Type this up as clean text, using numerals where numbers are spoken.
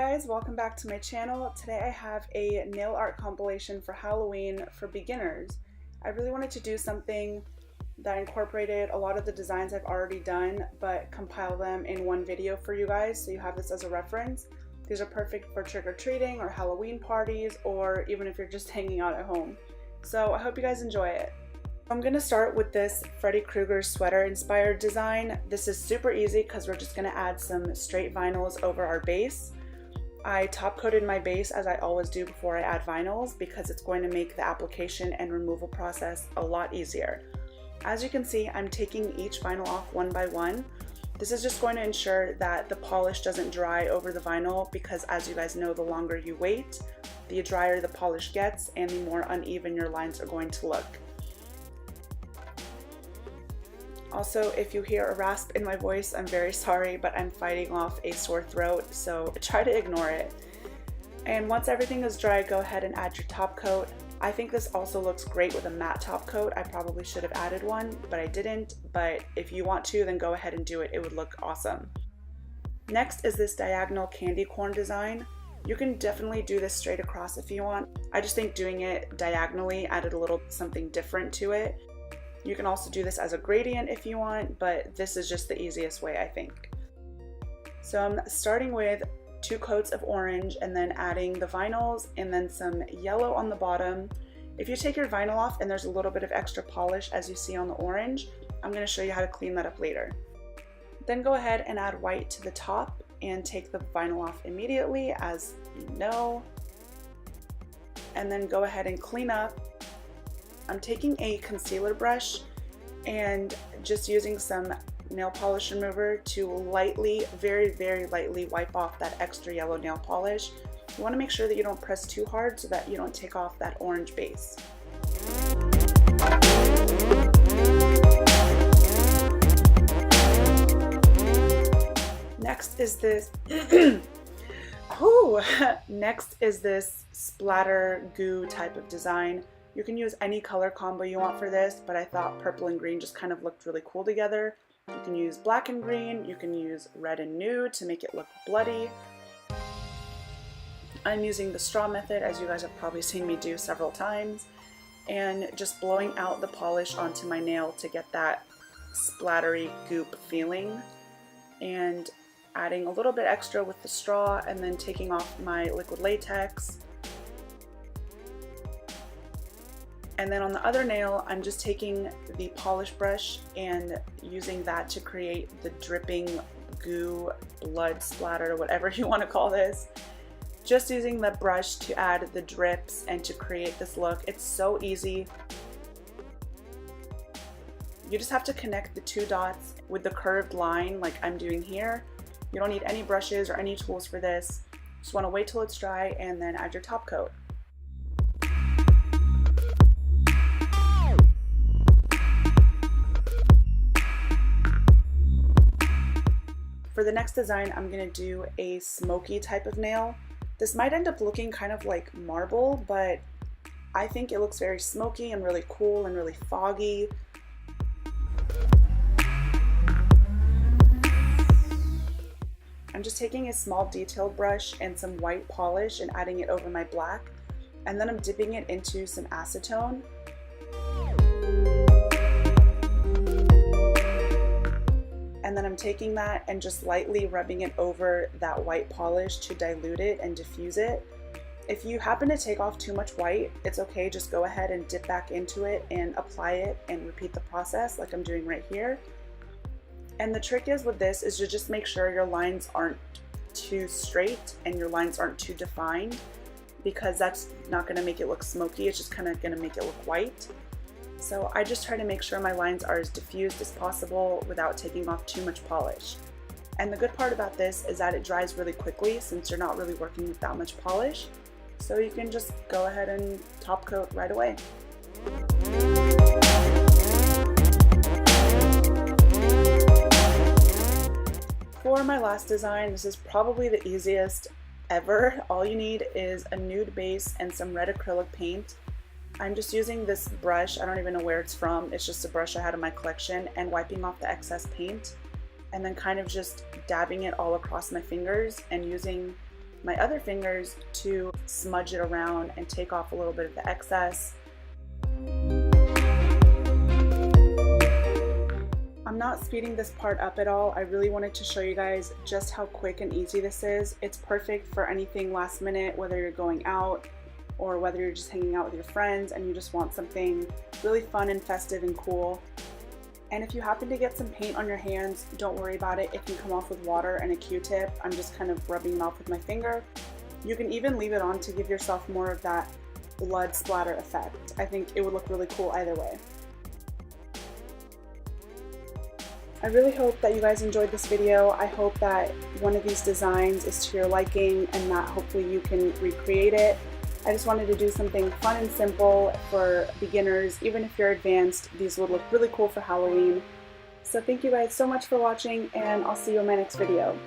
guys, welcome back to my channel. Today I have a nail art compilation for Halloween for beginners. I really wanted to do something that incorporated a lot of the designs I've already done, but compile them in one video for you guys so you have this as a reference. These are perfect for trick-or-treating or Halloween parties, or even if you're just hanging out at home. So I hope you guys enjoy it. I'm going to start with this Freddy Krueger sweater inspired design. This is super easy because we're just going to add some straight vinyls over our base. I top coated my base as I always do before I add vinyls because it's going to make the application and removal process a lot easier. As you can see, I'm taking each vinyl off one by one. This is just going to ensure that the polish doesn't dry over the vinyl because, as you guys know, the longer you wait, the drier the polish gets and the more uneven your lines are going to look. Also, if you hear a rasp in my voice, I'm very sorry, but I'm fighting off a sore throat, so try to ignore it. And once everything is dry, go ahead and add your top coat. I think this also looks great with a matte top coat. I probably should have added one, but I didn't. But if you want to, then go ahead and do it. It would look awesome. Next is this diagonal candy corn design. You can definitely do this straight across if you want. I just think doing it diagonally added a little something different to it. You can also do this as a gradient if you want, but this is just the easiest way, I think. So I'm starting with 2 coats of orange and then adding the vinyls and then some yellow on the bottom. If you take your vinyl off and there's a little bit of extra polish as you see on the orange, I'm going to show you how to clean that up later. Then go ahead and add white to the top and take the vinyl off immediately, as you know. And then go ahead and clean up. I'm taking a concealer brush and just using some nail polish remover to lightly, very lightly wipe off that extra yellow nail polish. You want to make sure that you don't press too hard so that you don't take off that orange base. Next is this next is this splatter goo type of design. You can use any color combo you want for this, but I thought purple and green just kind of looked really cool together. You can use black and green, you can use red and nude to make it look bloody. I'm using the straw method, as you guys have probably seen me do several times, and just blowing out the polish onto my nail to get that splattery goop feeling, and adding a little bit extra with the straw, and then taking off my liquid latex. And then on the other nail, I'm just taking the polish brush and using that to create the dripping goo, blood splatter, whatever you want to call this. Just using the brush to add the drips and to create this look. It's so easy. You just have to connect the 2 dots with the curved line like I'm doing here. You don't need any brushes or any tools for this. Just want to wait till it's dry and then add your top coat. For the next design, I'm going to do a smoky type of nail. This might end up looking kind of like marble, but I think it looks very smoky and really cool and really foggy. I'm just taking a small detail brush and some white polish and adding it over my black, and then I'm dipping it into some acetone. And then I'm taking that and just lightly rubbing it over that white polish to dilute it and diffuse it. If you happen to take off too much white, it's okay, just go ahead and dip back into it and apply it and repeat the process like I'm doing right here. And the trick is with this is to just make sure your lines aren't too straight and your lines aren't too defined, because that's not going to make it look smoky, it's just kind of going to make it look white. So I just try to make sure my lines are as diffused as possible without taking off too much polish. And the good part about this is that it dries really quickly since you're not really working with that much polish. So you can just go ahead and top coat right away. For my last design, this is probably the easiest ever. All you need is a nude base and some red acrylic paint. I'm just using this brush, I don't even know where it's from, it's just a brush I had in my collection, and wiping off the excess paint. and then kind of just dabbing it all across my fingers and using my other fingers to smudge it around and take off a little bit of the excess. I'm not speeding this part up at all. I really wanted to show you guys just how quick and easy this is. It's perfect for anything last minute, whether you're going out or whether you're just hanging out with your friends and you just want something really fun and festive and cool. And if you happen to get some paint on your hands, don't worry about it. It can come off with water and a Q-tip. I'm just kind of rubbing it off with my finger. You can even leave it on to give yourself more of that blood splatter effect. I think it would look really cool either way. I really hope that you guys enjoyed this video. I hope that one of these designs is to your liking and that hopefully you can recreate it. I just wanted to do something fun and simple for beginners. Even if you're advanced, these would look really cool for Halloween. So thank you guys so much for watching, and I'll see you in my next video.